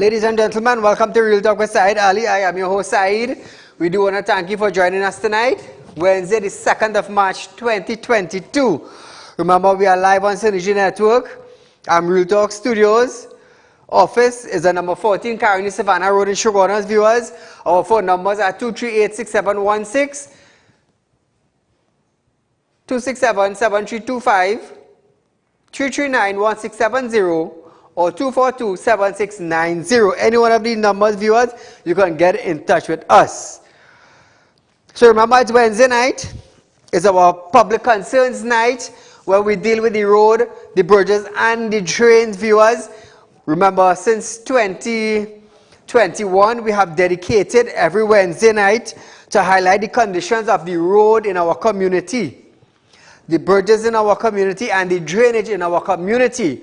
Ladies and gentlemen, welcome to Real Talk with Saieed Ali. I am your host Saeed. We do want to thank you for joining us tonight, Wednesday the 2nd of March 2022. Remember, we are live on Synergy Network. I'm Real Talk Studios. Office is at number 14 Caroni Savannah Road in Shogunas, viewers. Our phone numbers are 238-6716, 267-7325, 339-1670, or 242-7690. Any one of these numbers, viewers, you can get in touch with us. So remember, it's Wednesday night. It's our public concerns night where we deal with the road, the bridges, and the drains, viewers. Remember, since 2021, we have dedicated every Wednesday night to highlight the conditions of the road in our community, the bridges in our community, and the drainage in our community.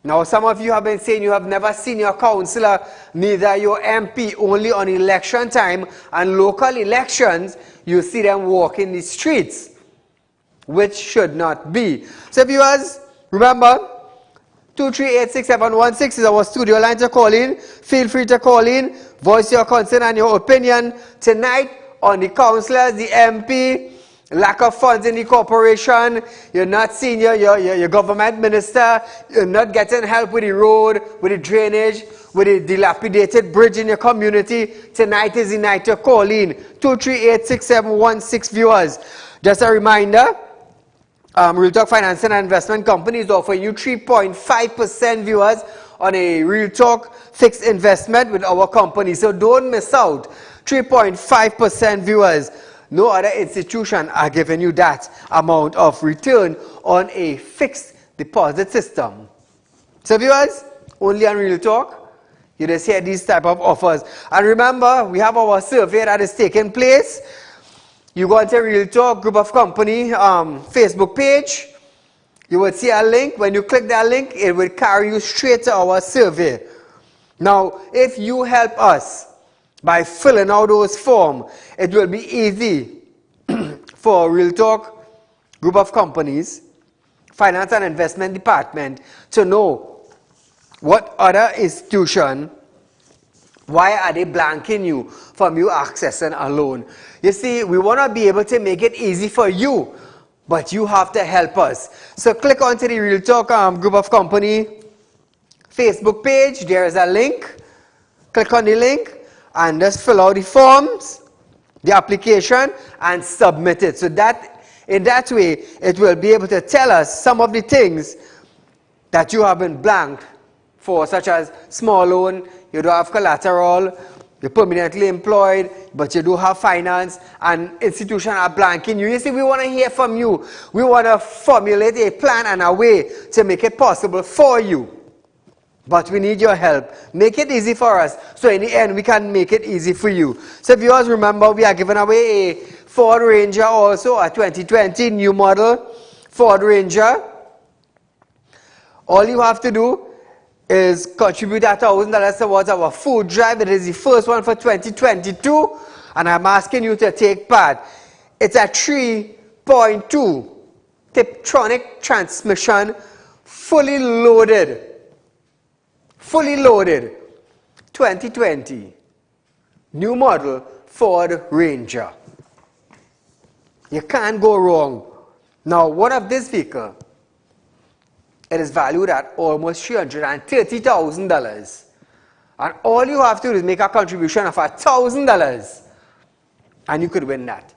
Now, some of you have been saying you have never seen your councillor, neither your MP, only on election time, and local elections, you see them walking the streets, which should not be. So, viewers, remember, 238-6716 is our studio line to call in. Feel free to call in, voice your concern and your opinion tonight on the councillors, the MP, lack of funds in the corporation, you're not senior, you're government minister, you're not getting help with the road, with the drainage, with the dilapidated bridge in your community. Tonight is the night to call in. 238-6716 viewers. Just a reminder, Real Talk Financing and Investment Company is offering you 3.5% viewers on a Real Talk fixed investment with our company. So don't miss out. 3.5% viewers. No other institution are giving you that amount of return on a fixed deposit system. So viewers, only on Real Talk, you just hear these type of offers. And remember, we have our survey that is taking place. You go into Real Talk Group of Company Facebook page. You will see a link. When you click that link, it will carry you straight to our survey. Now, if you help us by filling out those forms, it will be easy for Real Talk Group of Companies, Finance and Investment Department to know what other institution, why are they blanking you from you accessing a loan. You see, we want to be able to make it easy for you, but you have to help us. So click onto the Real Talk Group of Company Facebook page. There is a link. Click on the link and just fill out the forms, the application, and submit it. So that in that way, it will be able to tell us some of the things that you have been blanked for, such as small loan, you don't have collateral, you're permanently employed, but you do have finance, and institutions are blanking you. You see, we want to hear from you. We want to formulate a plan and a way to make it possible for you. But we need your help. Make it easy for us, so in the end, we can make it easy for you. So viewers, remember, we are giving away a Ford Ranger also, a 2020 new model Ford Ranger. All you have to do is contribute $1,000 towards our food drive. It is the first one for 2022, and I'm asking you to take part. It's a 3.2 Tiptronic transmission, fully loaded, 2020 new model Ford Ranger. You can't go wrong. Now, one of this vehicle, it is valued at almost $330,000. And all you have to do is make a contribution of $1,000, and you could win that.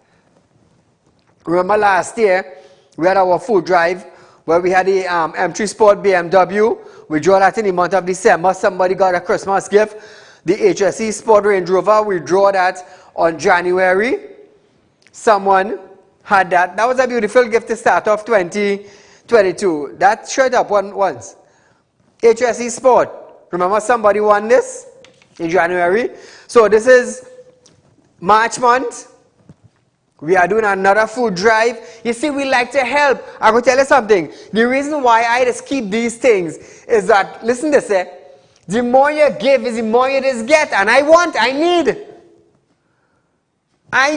Remember last year, we had our food drive where we had the M3 Sport BMW. We draw that in the month of December. Somebody got a Christmas gift. The HSE Sport Range Rover, we draw that on January. Someone had that. That was a beautiful gift to start off 2022. That showed up once. HSE Sport. Remember, somebody won this in January. So this is March month. We are doing another food drive. You see, we like to help. I'm going to tell you something. The reason why I just keep these things is that, listen to this, the more you give is the more you just get. And I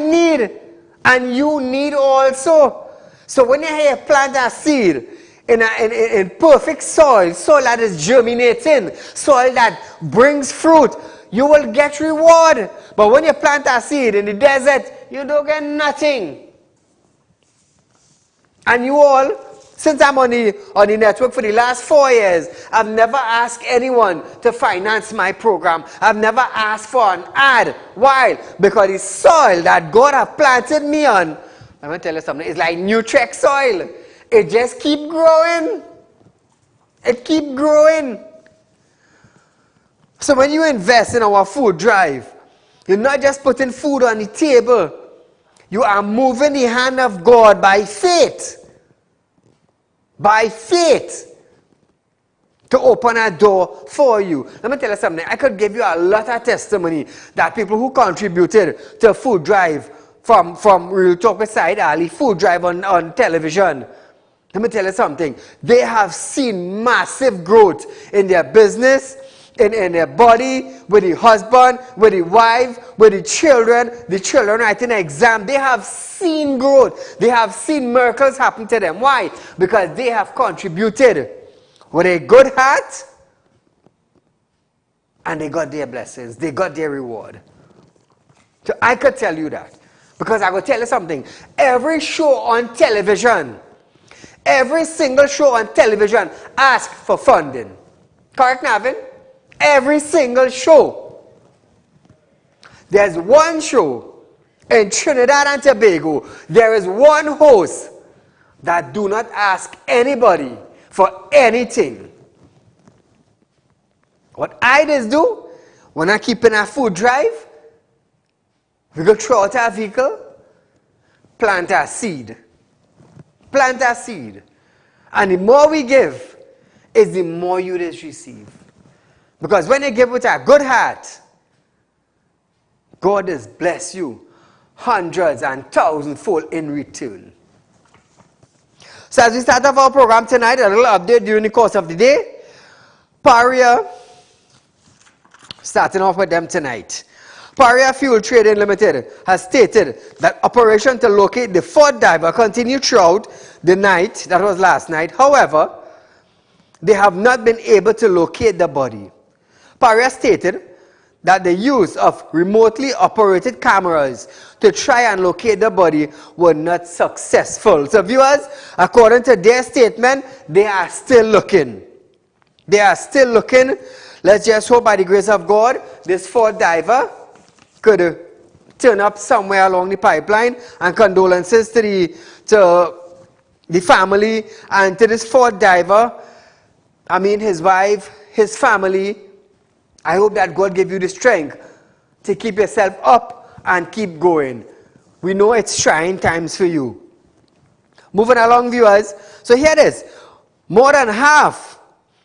need, and you need also. So when you hear plant a seed, in perfect soil, soil that is germinating, soil that brings fruit, you will get reward. But when you plant a seed in the desert, you don't get nothing. And you all, since I'm on the network for the last 4 years, I've never asked anyone to finance my program. I've never asked for an ad. Why? Because the soil that God has planted me on, I'm going to tell you something, it's like Nutrex soil. It just keep growing. It keep growing. So when you invest in our food drive, you're not just putting food on the table. You are moving the hand of God by faith. By faith. To open a door for you. Let me tell you something. I could give you a lot of testimony that people who contributed to food drive from Real Talk with Saieed Ali, food drive on television. Let me tell you something. They have seen massive growth in their business, in their body, with the husband, with the wife, with the children writing an exam. They have seen growth. They have seen miracles happen to them. Why? Because they have contributed with a good heart, and they got their blessings. They got their reward. So I could tell you that. Because I will tell you something. Every show on television, every single show on television asks for funding. Correct, Navin? Every single show. There's one show in Trinidad and Tobago. There is one host that do not ask anybody for anything. What I just do, when I keep in a food drive, we go throw out our vehicle, plant a seed. Plant a seed. And the more we give, is the more you just receive. Because when you give with a good heart, God has blessed you hundreds and thousandfold in return. So as we start off our program tonight, a little update during the course of the day. Paria, starting off with them tonight. Paria Fuel Trading Limited has stated that operation to locate the fourth diver continued throughout the night, that was last night. However, they have not been able to locate the body. Paria stated that the use of remotely operated cameras to try and locate the body were not successful. So viewers, according to their statement, they are still looking. They are still looking. Let's just hope by the grace of God, this fourth diver could turn up somewhere along the pipeline, and condolences to the family and to this fourth diver. I mean, his wife, his family. I hope that God give you the strength to keep yourself up and keep going. We know it's trying times for you. Moving along, viewers. So here it is. More than half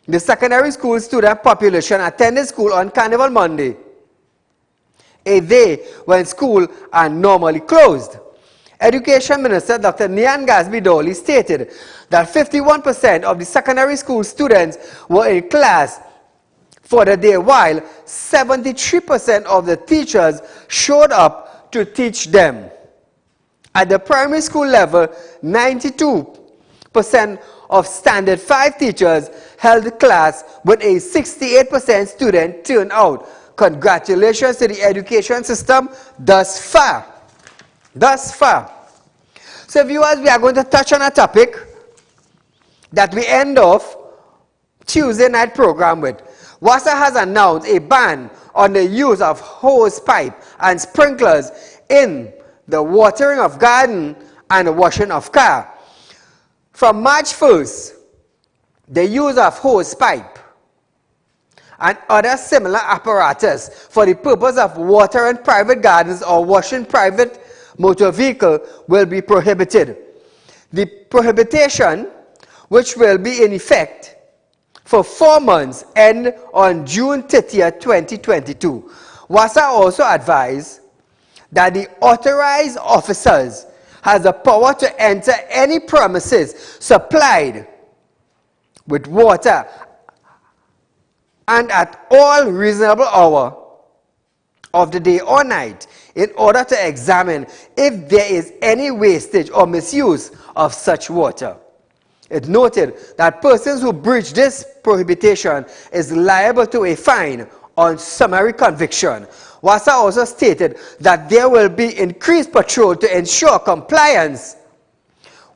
the secondary school student population attended school on Carnival Monday, a day when schools are normally closed. Education Minister Dr. Nian Gasby-Dowley stated that 51% of the secondary school students were in class for the day, while 73% of the teachers showed up to teach them. At the primary school level, 92% of Standard 5 teachers held class with a 68% student turnout. Congratulations to the education system thus far. Thus far. So viewers, we are going to touch on a topic that we end off Tuesday night program with. WASA has announced a ban on the use of hose pipe and sprinklers in the watering of garden and the washing of car. From March 1st, the use of hose pipe and other similar apparatus for the purpose of watering private gardens or washing private motor vehicle will be prohibited. The prohibition, which will be in effect for 4 months, end on June 30th, 2022. WASA also advised that the authorized officers has the power to enter any premises supplied with water and at all reasonable hour of the day or night in order to examine if there is any wastage or misuse of such water. It noted that persons who breach this prohibition is liable to a fine on summary conviction. WASA also stated that there will be increased patrol to ensure compliance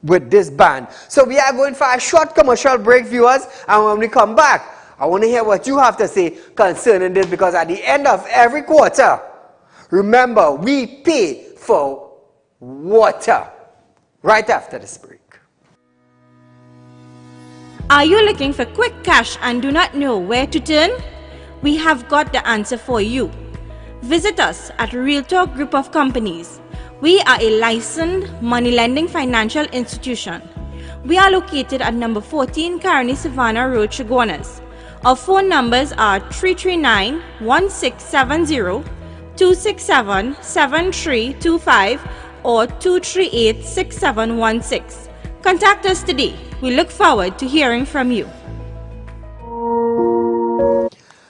with this ban. So we are going for a short commercial break, viewers, and when we come back, I want to hear what you have to say concerning this, because at the end of every quarter, remember, we pay for water. Right after this break. Are you looking for quick cash and do not know where to turn? We have got the answer for you. Visit us at RealTalk Group of Companies. We are a licensed money lending financial institution. We are located at number 14 Caroni Savannah Road, Chaguanas. Our phone numbers are 339-1670, 267-7325 or 238-6716. Contact us today. We look forward to hearing from you.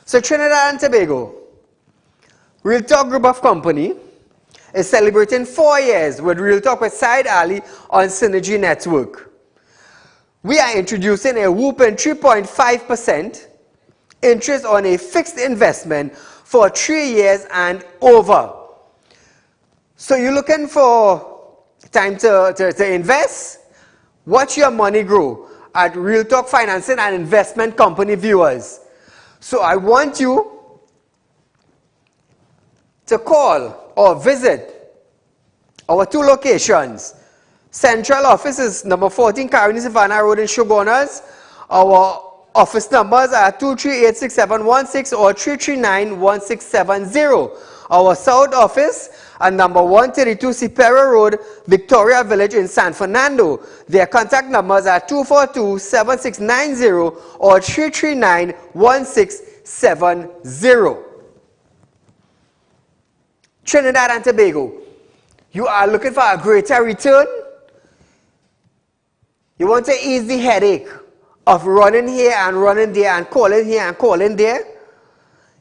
So Trinidad and Tobago, RealTalk Group of Company is celebrating 4 years with RealTalk with Saieed Ali on Synergy Network. We are introducing a whooping 3.5% interest on a fixed investment for 3 years and over. So you're looking for time to invest? Watch your money grow at RealTalk Financing and Investment Company, viewers. So I want you to call or visit our 2 locations. Central office is number 14 Caroni Savannah Road in Chaguanas. Our office numbers are 238-6716 or 339-1670. Our south office at number 132 Sipera Road, Victoria Village in San Fernando. Their contact numbers are 242-7690 or 339-1670. Trinidad and Tobago, you are looking for a greater return? You want to ease the headache of running here and running there and calling here and calling there?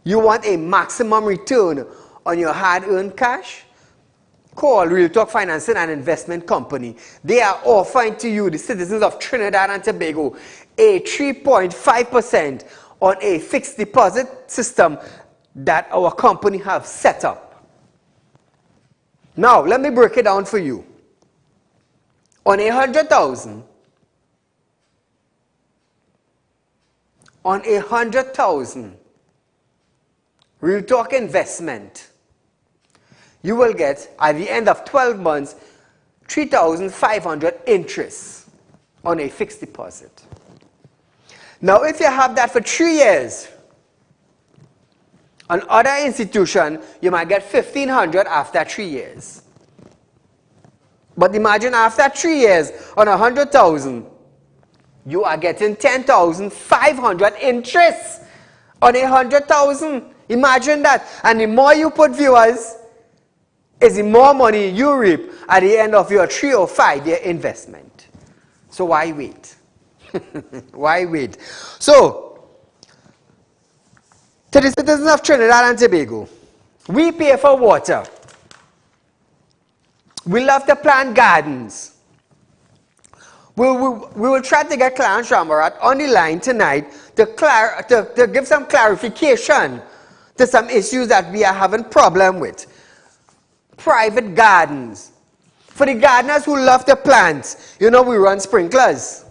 You want a maximum return on your hard-earned cash? Call RealTalk Financing and Investment Company. They are offering to you, the citizens of Trinidad and Tobago, a 3.5% on a fixed deposit system that our company have set up. Now, let me break it down for you. On 100,000, RealTalk investment, you will get, at the end of 12 months, 3,500 interest on a fixed deposit. Now, if you have that for 3 years, on other institution, you might get 1,500 after 3 years. But imagine after 3 years, on 100,000, you are getting 10,500 interest on 100,000. Imagine that. And the more you put, viewers, is the more money you reap at the end of your 3 or 5 year investment. So why wait? Why wait? So, to the citizens of Trinidad and Tobago, we pay for water. We love to plant gardens. We will try to get Clarence Ramarat on the line tonight to give some clarification to some issues that we are having problem with. Private gardens. For the gardeners who love to plant, you know, we run sprinklers.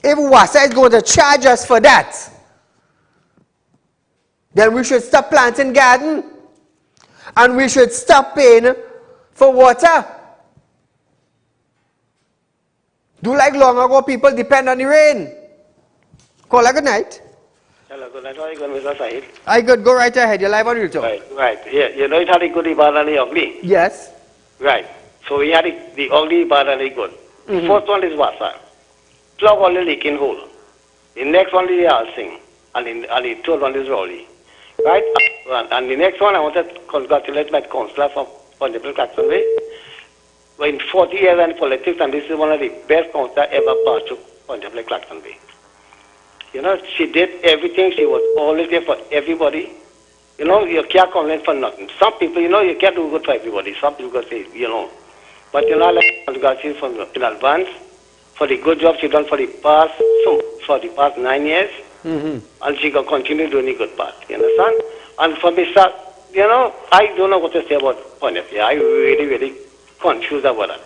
If WASA is going to charge us for that, then we should stop planting garden. And we should stop paying for water. Do like long ago people depend on the rain. Caller, good night. Hello, good night. How are you going, Mr. Saeed? I good. Go right ahead. You're live on RealTalk. Right. Yeah, you know it had a good bad and the ugly. Yes. Right. So we had the ugly, bad and the good. The first one is WASA. Plug only leaking hole. The next one is Alsing. And the third one is Rowley. Right? And the next one, I want to congratulate my councillor from Honorable Claxton Way. We're in 40 years in politics, and this is one of the best councillors ever passed through Honorable Claxton Way. You know, she did everything. She was always there for everybody. You know, you can't complain for nothing. Some people, you know, you can't do good for everybody. Some people say, you know. But, you know, I like to congratulate in advance for the good job she done for the past 9 years, and she can continue doing the good part. You understand? And for me, sir, you know, I don't know what to say about Pontiac. I really confused about that.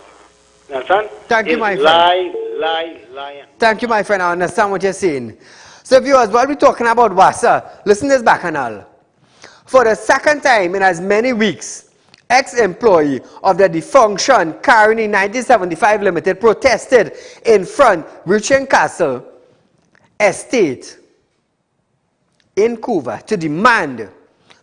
You understand? Thank you, It's my friend. lie. Thank you, my friend. I understand what you're saying. So, viewers, while we're talking about WASA, listen to this bacchanal. For the second time in as many weeks, ex-employee of the defunction Caroni 1975 Limited protested in front Richard Castle Estate in Cuba to demand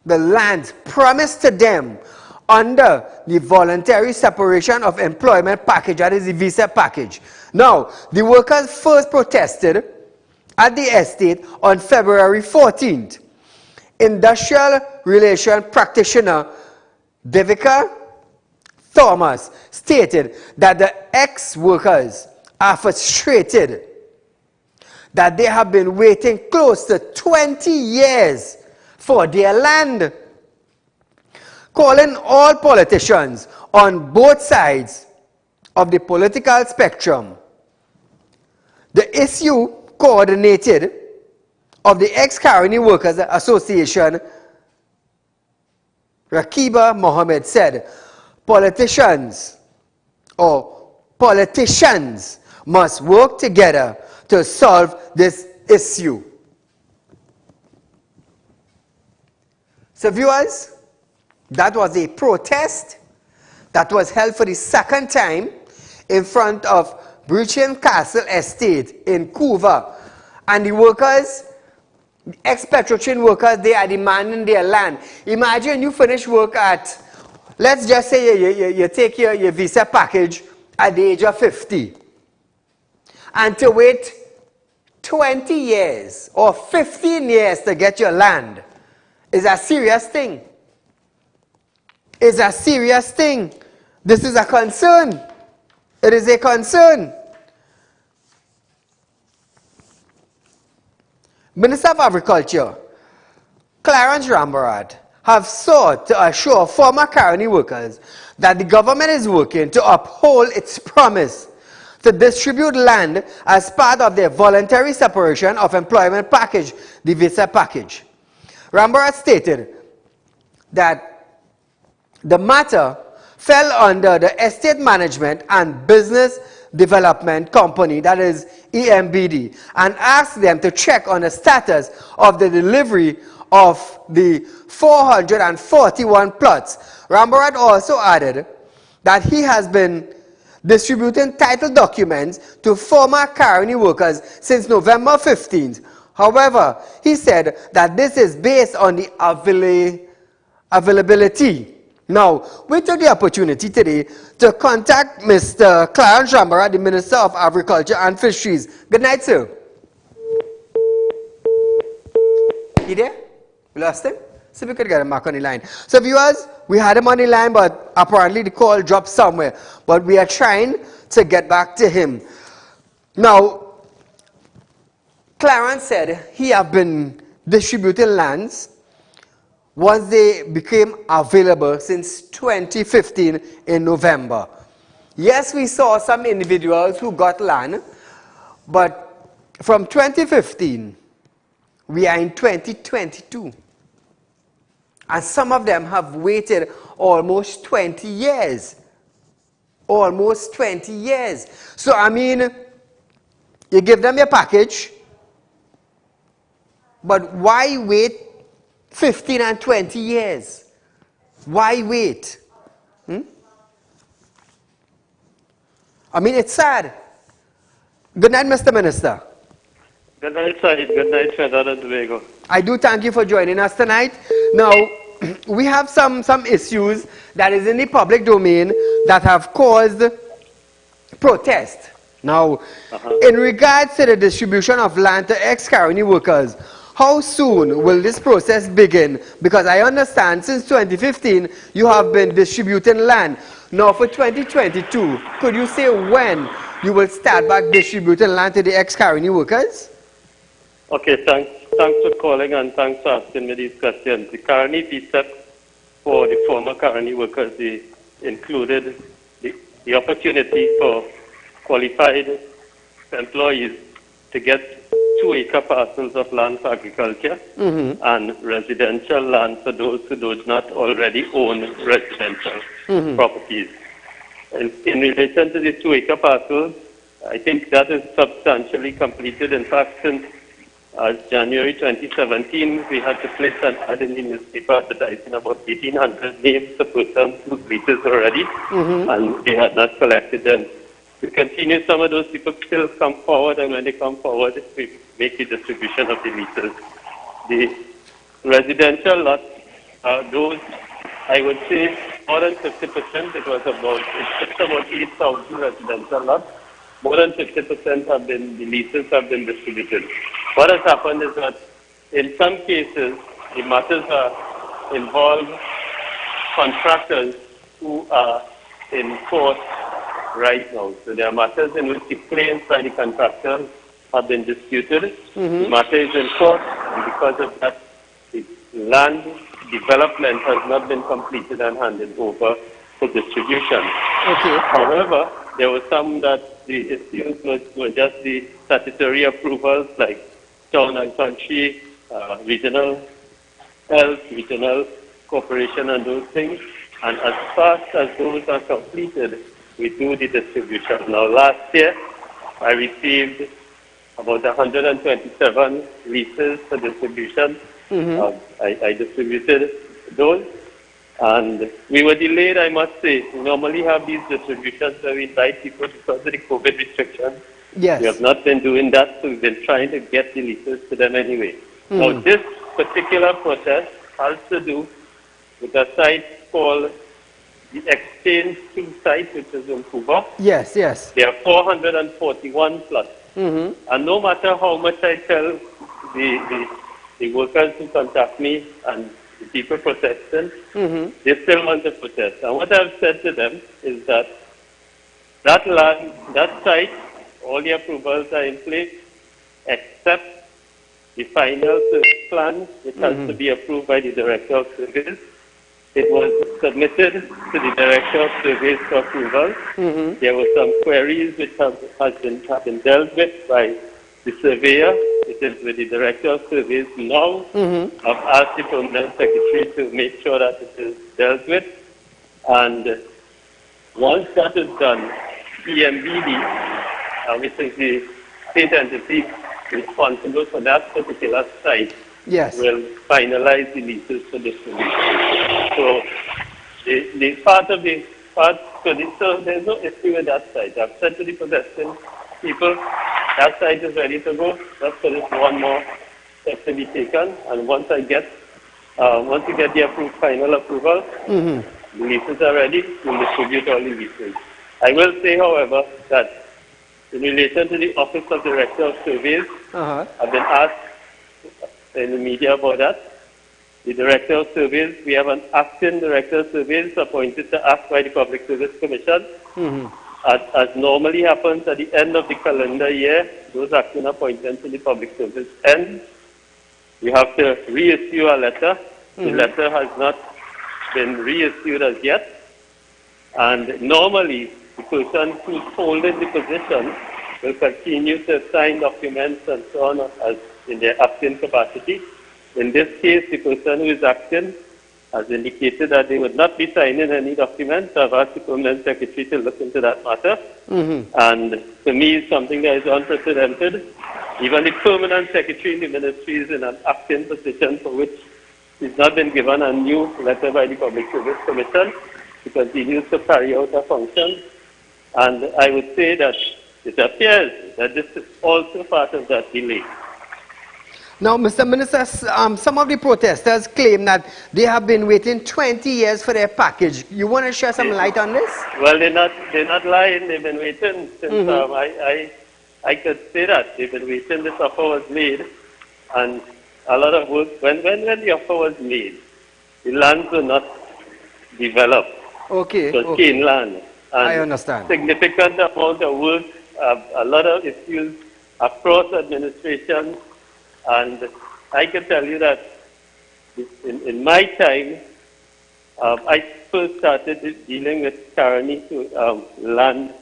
the lands promised to them under the voluntary separation of employment package, that is the visa package. Now, the workers first protested at the estate on February 14th. Industrial relation practitioner Devika Thomas stated that the ex-workers are frustrated that they have been waiting close to 20 years for their land, calling all politicians on both sides of the political spectrum. The issue coordinated of the ex-Caroni Workers Association, Rakiba Mohammed, said politicians must work together to solve this issue. So viewers, that was a protest that was held for the second time in front of Bruchan Castle Estate in Cuba. And the workers, ex-Petrochin workers, they are demanding their land. Imagine you finish work at, let's just say you take your visa package at the age of 50. And to wait 20 years or 15 years to get your land is a serious thing. It's a serious thing. This is a concern. It is a concern. Minister of Agriculture, Clarence Rambarad, have sought to assure former Caroni workers that the government is working to uphold its promise to distribute land as part of their voluntary separation of employment package, the visa package. Rambarad stated that the matter fell under the Estate Management and Business Development Company, that is EMBD, and asked them to check on the status of the delivery of the 441 plots. Rambarad also added that he has been distributing title documents to former Caroni workers since November 15th. However, he said that this is based on the availability. Now, we took the opportunity today to contact Mr. Clarence Rambarad, the Minister of Agriculture and Fisheries. Good night, sir. He there? We lost him? So we could get him back on the line. So viewers, we had him on the line, but apparently the call dropped somewhere. But we are trying to get back to him. Now, Clarence said he have been distributing lands once they became available since 2015 in November. Yes, we saw some individuals who got land, but from 2015, we are in 2022. And some of them have waited almost 20 years. Almost 20 years. So, I mean, you give them your package, but why wait 15 and 20 years? Why wait? I mean, it's sad. Good night, Mr. Minister. Good night, Saeed. Good night, Trinidad and Tobago. I do thank you for joining us tonight. Now, we have some issues that is in the public domain that have caused protest. Now, in regards to the distribution of land to ex-Caroni workers, how soon will this process begin? Because I understand since 2015, you have been distributing land. Now for 2022, could you say when you will start back distributing land to the ex-Caroni workers? Okay, thanks for calling and thanks for asking me these questions. The Caroni visa for the former Caroni workers, they included the opportunity for qualified employees to get 2-acre parcels of land for agriculture and residential land for those who do not already own residential properties. In relation to the 2-acre parcels, I think that is substantially completed. In fact, since January 2017, we had to place an ad in the newspaper advertising about 1,800 names of persons whose leases were ready, and they had not collected them. We continue, some of those people still come forward, and when they come forward, we make the distribution of the leases. The residential lots, those, I would say, more than 50%, it's about 8,000 residential lots. More than 50% have been, the leases have been distributed. What has happened is that in some cases, the matters involve contractors who are in court right now. So there are matters in which the claims by the contractors have been disputed. The matter is in court, and because of that, the land development has not been completed and handed over for distribution. However, there were some that the issues were just the statutory approvals, like town and country, regional health, regional corporation, and those things. And as fast as those are completed, we do the distribution. Now, last year, I received about 127 leases for distribution. I distributed those. And we were delayed, I must say. We normally have these distributions where we invite people because of the COVID restrictions. Yes. We have not been doing that, so we've been trying to get the leases to them anyway. Now, this particular process has to do with a site called the Exchange 2 site, which is in Cuba. Yes, yes. There are 441 plots. And no matter how much I tell the workers who contact me and the people protesting, they still want to protest. And what I've said to them is that that land, that site, all the approvals are in place, except the final service plan, which has to be approved by the Director of Service. It was submitted to the Director of Service for approval. There were some queries which have been dealt with by the surveyor. It is with the Director of Service now. I've asked the Permanent Secretary to make sure that it is dealt with. And once that is done, PMBD, which is the state entity responsible for that particular site, will finalize the leases for distribution. So so there's no issue with that site. I've said to the protesting people, that site is ready to go. That's for this one more step to be taken. And once we get the final approval, the leases are ready. We'll distribute all the leases. I will say, however, that in relation to the Office of Director of Surveys, I've been asked in the media about that. The Director of Surveys, we have an acting Director of Surveys appointed to act by the Public Service Commission. As normally happens at the end of the calendar year, those acting appointments in the Public Service end. You have to reissue a letter. The letter has not been reissued as yet. And normally, the person who's holding the position will continue to sign documents and so on as in their acting capacity. In this case, the person who is acting has indicated that they would not be signing any documents. I've asked the Permanent Secretary to look into that matter. And to me, it's something that is unprecedented. Even the Permanent Secretary in the Ministry is in an acting position for which he's not been given a new letter by the Public Service Commission to continue to carry out a function. And I would say that it appears that this is also part of that delay. Now, Mr. Minister, some of the protesters claim that they have been waiting 20 years for their package. You want to share some light on this? Well, they're not lying. They've been waiting since I could say that. They've been waiting. This offer was made, and a lot of work. When the offer was made, the lands were not developed. Okay. It was cane land. And I understand. Significant amount of work, a lot of issues across administration. And I can tell you that in my time, I first started dealing with Caroni land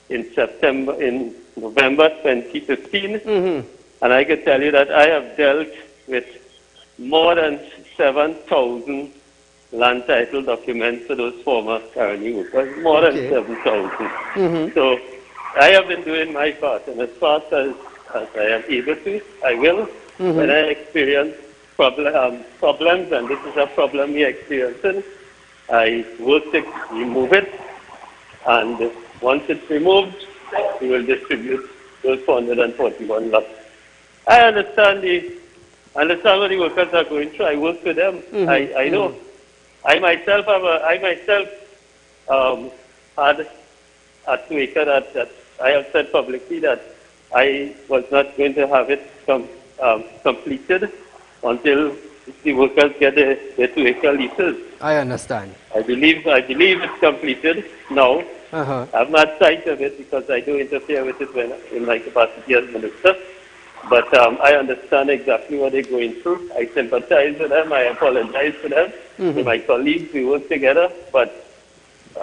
in November 2015, and I can tell you that I have dealt with more than 7,000 land title documents for those former colony workers, more than 7,000. So I have been doing my part, and as fast as I am able to, I will. When I experience problems, and this is a problem we're experiencing, I work to remove it, and once it's removed, we will distribute those 441 lots. I understand what the workers are going through. I work with them. I know. I myself had a 2 acre that I have said publicly that I was not going to have it completed until the workers get their 2 acre leases. I understand. I believe it's completed now. I've not sight of it because I don't interfere with it when in my capacity as minister. But I understand exactly what they're going through. I sympathize with them. I apologize to them. To my colleagues, we work together. But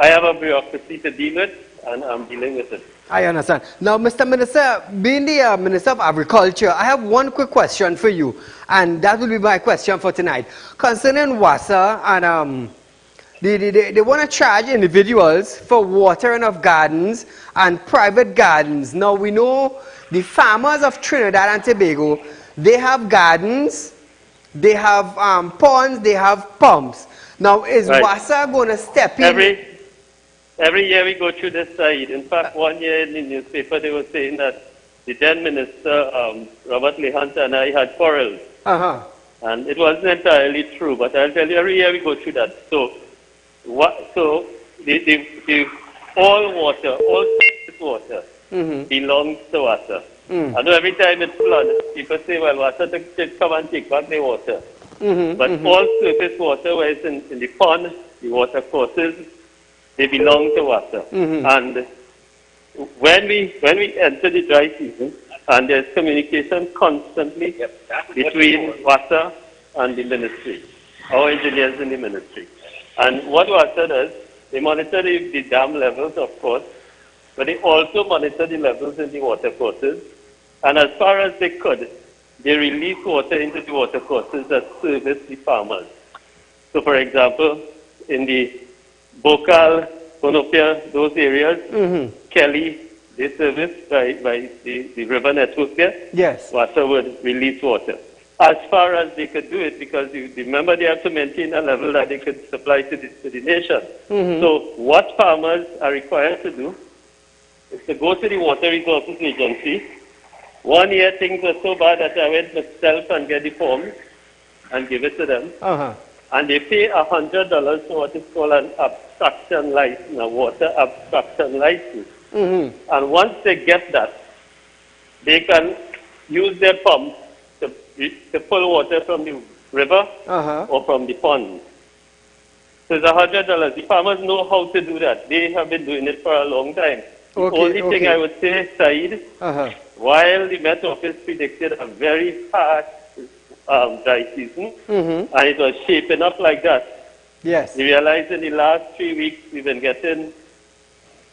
I have a bureaucracy to deal with, and I'm dealing with it. I understand. Now, Mr. Minister, being the Minister of Agriculture, I have one quick question for you, and that will be my question for tonight. Concerning WASA, and they want to charge individuals for watering of gardens and private gardens. Now, we know the farmers of Trinidad and Tobago, they have gardens, they have ponds, they have pumps. Now, is WASA going to step in? Every year we go through this side. In fact, one year in the newspaper they were saying that the then Minister, Robert Lehant, and I had quarrels. And it wasn't entirely true, but I'll tell you, every year we go through that. So, all water, all surface water belongs to WASA. I know every time it's flood, people say, well, WASA should come and take back the water. But all surface water, whether it's in the pond, the water courses, they belong to WASA. And when we enter the dry season, and there's communication constantly between WASA and the ministry, our engineers in the ministry. And what WASA does, they monitor the dam levels, of course, but they also monitor the levels in the water courses. And as far as they could, they release water into the water courses that service the farmers. So, for example, in the Bokal, Konopia, those areas, Kelly, they serviced by the river network there. Yes. WASA would release water. As far as they could do it, because you remember they have to maintain a level that they could supply to the nation. So what farmers are required to do is to go to the Water Resources Agency. One year things were so bad that I went myself and get the forms and give it to them. And they pay $100 for what is called an abstraction license, a water abstraction license. And once they get that, they can use their pumps to pull water from the river or from the pond. So it's $100. The farmers know how to do that. They have been doing it for a long time. The only thing I would say, Saeed, while the Met Office predicted a very harsh dry season, and it was shaping up like that, we realized in the last 3 weeks we've been getting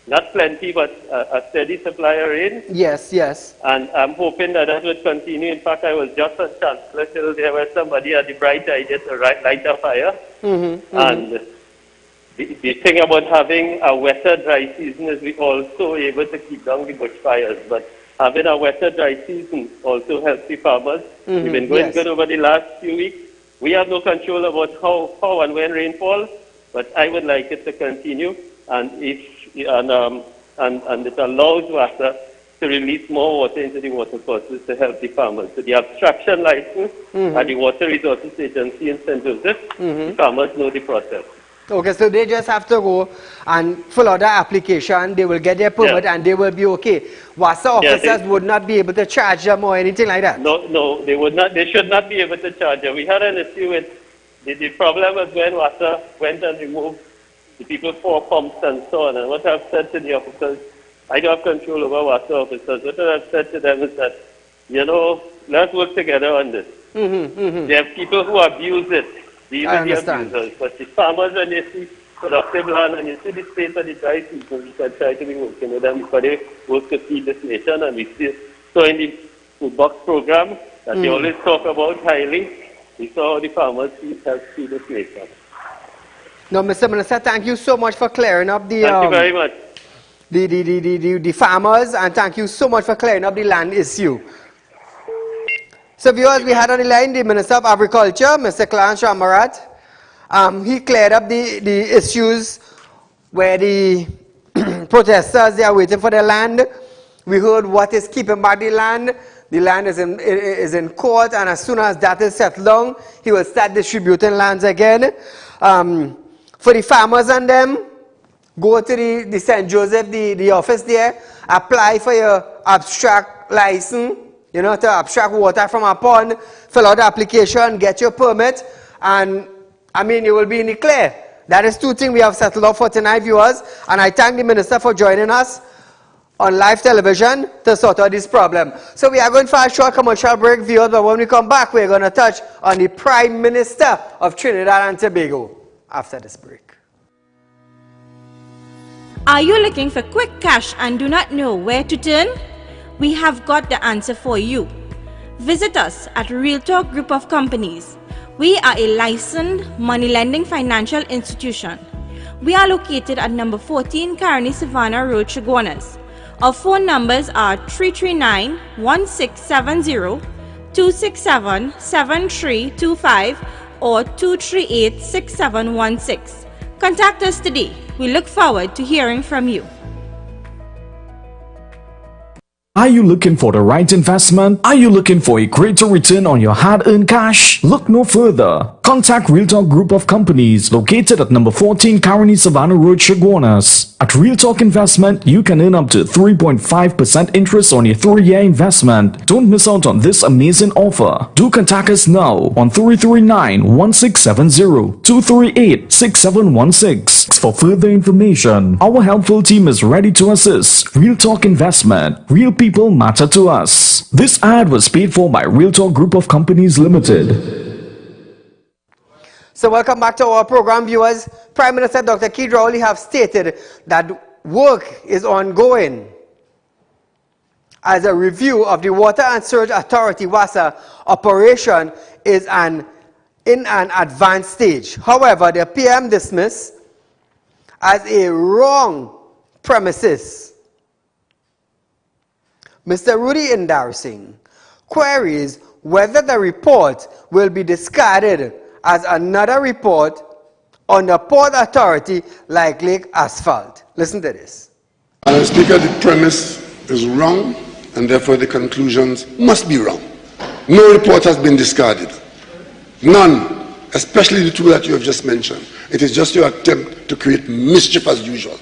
not plenty, but a steady supply of rain. Yes. And I'm hoping that would continue. In fact, I was just on Chancellor Hill there where somebody had the bright idea to light a fire. And the thing about having a wetter dry season is we're also able to keep down the bushfires. But having a wetter dry season also helps the farmers. We've been going good over the last few weeks. We have no control about how and when rain falls, but I would like it to continue. And it allows WASA to release more water into the water courses to help the farmers. So the abstraction license at the Water Resources Agency in St. Joseph, the farmers know the process. Okay, so they just have to go and fill out the application, they will get their permit and they will be okay. WASA officers would not be able to charge them or anything like that? No, they would not. They should not be able to charge them. We had an issue with, the problem was when WASA went and removed the people for pumps and so on. And what I've said to the officers, I don't have control over WASA officers. What I've said to them is that, let's work together on this. There are people who abuse it. These are the abusers. But the farmers, when they see productive land, and you see the state of the dry people, we can try to be working with them because they work to feed this nation, and we see so in the food box program that they always talk about highly, we saw how the farmers help feed this nation. No, Mr. Minister, thank you so much for clearing up the Thank you very much. The farmers, and thank you so much for clearing up the land issue. So viewers, we had on the line the Minister of Agriculture, Mr. Clarence Shamarat. He cleared up the issues where the protesters, they are waiting for their land. We heard what is keeping back the land. The land is in court, and as soon as that is settled down, he will start distributing lands again. For the farmers and them, go to the St. Joseph, the office there, apply for your abstract license, you know, to abstract water from a pond, fill out the application, get your permit, and I mean, you will be in the clear. That is two things we have settled up for tonight, viewers, and I thank the Minister for joining us on live television to sort out this problem. So we are going for a short commercial break, viewers, but when we come back, we're going to touch on the Prime Minister of Trinidad and Tobago after this break. Are you looking for quick cash and do not know where to turn? We have got the answer for you. Visit us at RealTalk Group of Companies. We are a licensed money lending financial institution. We are located at number 14 Caroni Savannah Road, Chaguanas. Our phone numbers are 339-1670, 267-7325 or 238-6716. Contact us today. We look forward to hearing from you. Are you looking for the right investment? Are you looking for a greater return on your hard-earned cash? Look no further. Contact RealTalk Group of Companies located at number 14 Caroni Savannah Road, Chaguanas. At RealTalk Investment, you can earn up to 3.5% interest on your 3-year investment. Don't miss out on this amazing offer. Do contact us now on 339-1670, 238-6716. For further information, our helpful team is ready to assist. RealTalk Investment. Real people matter to us. This ad was paid for by RealTalk Group of Companies Limited. So welcome back to our program, viewers. Prime Minister Dr. Saieed Ali have stated that work is ongoing as a review of the Water and Sewage Authority WASA operation is in an advanced stage. However, the PM dismissed as a wrong premises. Mr. Rudy Indarsing queries whether the report will be discarded as another report on the Port Authority like Lake Asphalt. Listen to this. Madam Speaker, the premise is wrong, and therefore the conclusions must be wrong. No report has been discarded. None, especially the two that you have just mentioned. It is just your attempt to create mischief as usual.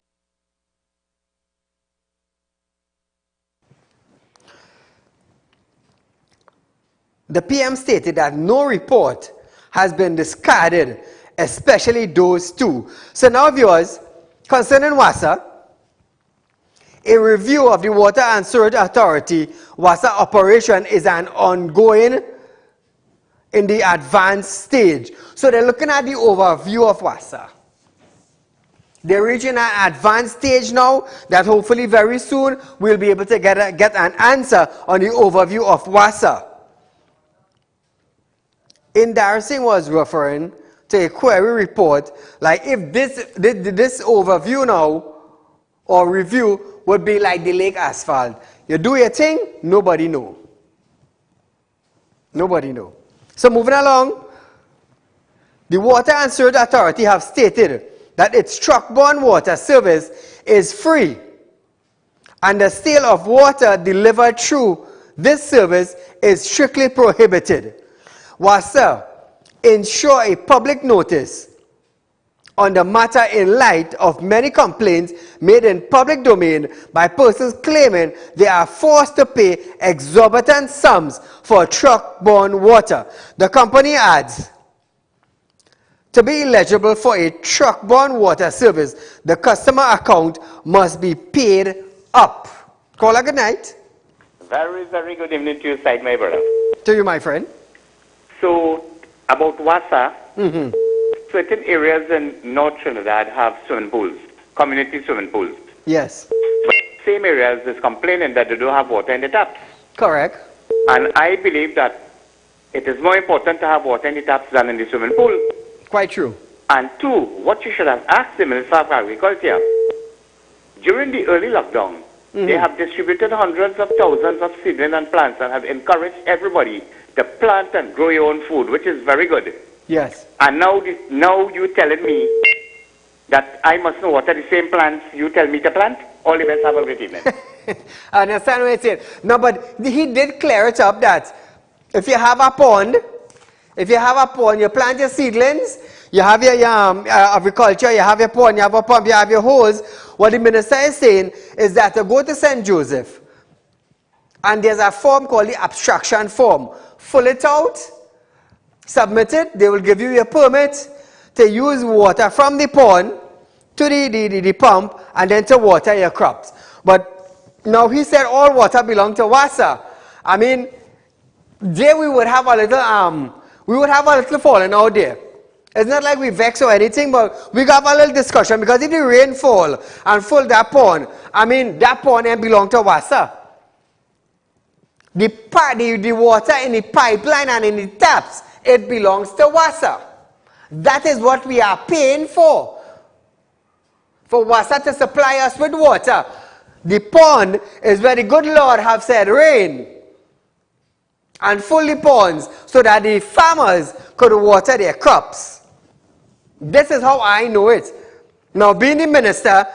The PM stated that no report has been discarded, especially those two. So now, viewers, concerning WASA, a review of the Water and Sewage Authority WASA operation is an ongoing in the advanced stage. So they're looking at the overview of WASA. They're reaching an advanced stage now that hopefully very soon we'll be able to get an answer on the overview of WASA. Indarsing was referring to a query report, like if this overview now or review would be like the Lake Asphalt. You do your thing, nobody know. Nobody know. So moving along, the Water and Sewage Authority have stated that its truck-borne water service is free, and the sale of water delivered through this service is strictly prohibited. WASA ensure a public notice on the matter in light of many complaints made in public domain by persons claiming they are forced to pay exorbitant sums for truck-borne water. The company adds, to be eligible for a truck-borne water service, the customer account must be paid up. Call a good night. Very, very good evening to you, side, my brother. To you, my friend. So, about WASA, certain areas in North Trinidad have swimming pools, community swimming pools. Yes. But same areas is complaining that they don't have water in the taps. Correct. And I believe that it is more important to have water in the taps than in the swimming pool. Quite true. And two, what you should have asked the Minister of Agriculture, during the early lockdown, they have distributed hundreds of thousands of seedlings and plants and have encouraged everybody to plant and grow your own food, which is very good. Yes. And now you're telling me that I must know what are the same plants you tell me to plant? All the best, have a great evening. I understand what you're saying. No, but he did clear it up that if you have a pond, you plant your seedlings, you have your agriculture, you have your pond, you have a pump, you have your hose. What the minister is saying is that to go to St. Joseph, and there's a form called the abstraction form. Fill it out, submit it, they will give you your permit to use water from the pond to the pump and then to water your crops. But now he said all water belongs to WASA. I mean, there we would have a little falling out there. It's not like we vex or anything, but we got a little discussion because if the rain fall and fill that pond, I mean, that pond ain't belong to WASA. The water in the pipeline and in the taps, it belongs to WASA. That is what we are paying for. For WASA to supply us with water. The pond is where the good Lord have said rain. And fill the ponds so that the farmers could water their crops. This is how I know it. Now, being the minister,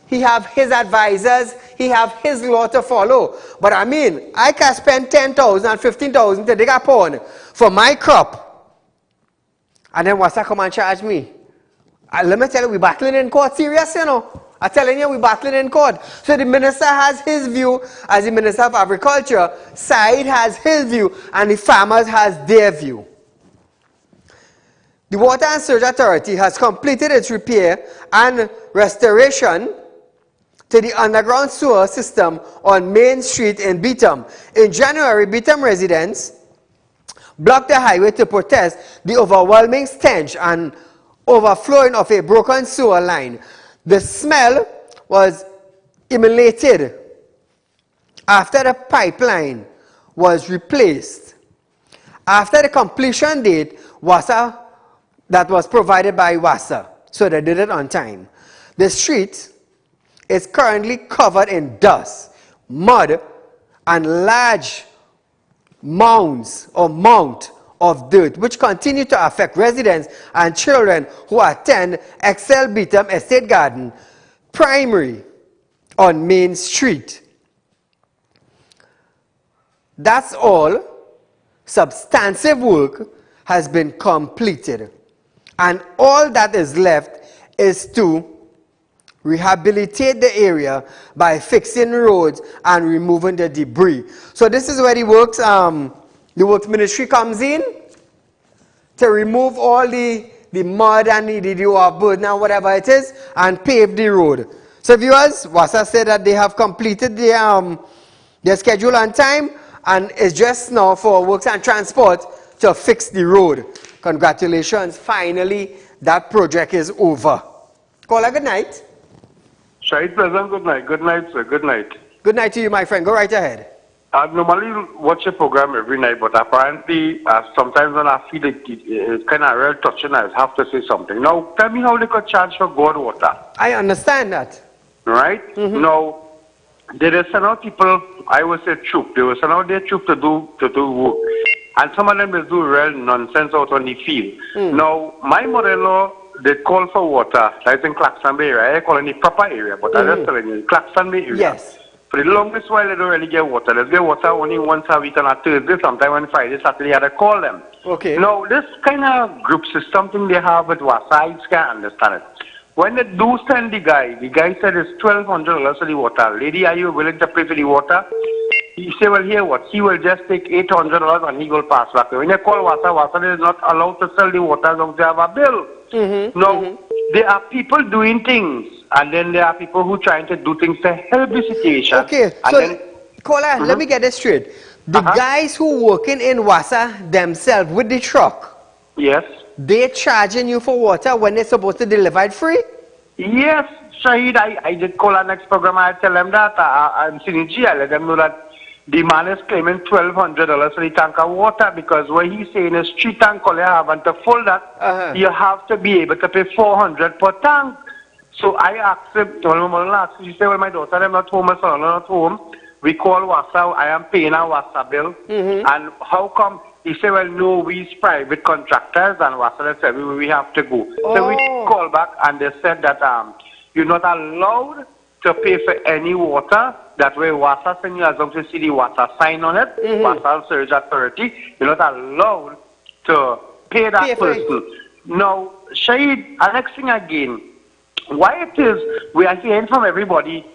he have his advisors, he have his law to follow. But I mean, I can spend 10,000 and 15,000 to dig a pond for my crop. And then what's that come and charge me? Let me tell you, we're battling in court, serious, you know. I'm telling you, we're battling in court. So the minister has his view as the Minister of Agriculture, Saieed has his view, and the farmers has their view. The Water and Sewage Authority has completed its repair and restoration to the underground sewer system on Main Street in Beetham. In January, Beetham residents blocked the highway to protest the overwhelming stench and overflowing of a broken sewer line. The smell was emanated after the pipeline was replaced. After the completion date, WASA that was provided by WASA, so they did it on time. The street is currently covered in dust, mud, and large mounds or mount of dirt, which continue to affect residents and children who attend Excel Beetham Estate Garden Primary on Main Street. That's all. Substantive work has been completed, and all that is left is to rehabilitate the area by fixing roads and removing the debris. So this is where the works ministry comes in to remove all the mud and the burden and whatever it is and pave the road. So viewers, WASA said that they have completed their schedule on time and it's just now for Works and Transport to fix the road. Congratulations, finally that project is over. Caller, good night. Saieed President, good night. Good night, sir. Good night. Good night to you, my friend. Go right ahead. I normally watch a program every night, but apparently sometimes when I feel it's kind of real touching, I have to say something. Now, tell me how they could charge for God water. I understand that. Right? Now, they send out people, I would say troop. They will send out their troop to do work. And some of them will do real nonsense out on the field. Now, my mother-in-law, they call for water. That's in Claxton Bay area. I call it the proper area, but I'm just telling you, Claxton Bay area. Yes. For the longest while, they don't really get water. They get water only once a week on a Thursday, sometimes on Friday, Saturday, I call them. Okay. Now, this kind of group system thing they have with WASA, I just can't understand it. When they do send the guy said it's $1,200 for the water. Lady, are you willing to pay for the water? He said, well, here what? He will just take $800 and he will pass back. When you call WASA, WASA is not allowed to sell the water as long as they have a bill. Now, there are people doing things, and then there are people who trying to do things to help the situation. Okay, so, caller, let me get this straight. The guys who working in WASA themselves with the truck, yes, they're charging you for water when they're supposed to deliver it free? Yes, Saeed, I did call our next program. I tell them that I'm Synergy. I let them know that the man is claiming $1,200 for the tank of water because what he's saying is 3 tank all you have, and to fill that, you have to be able to pay $400 per tank. So I asked him, she said, well, my daughter, I'm not home, my son, not home. We call WASA, I am paying our WASA bill. And how come? He said, well, no, we're private contractors, and WASA said, we have to go. So we called back, and they said that you're not allowed to pay for any water. That way, WASA send you as long as you see the WASA sign on it, WASA Surge Authority, you're not allowed to pay that person. Now, Shahid, next thing again, why it is we are hearing from everybody,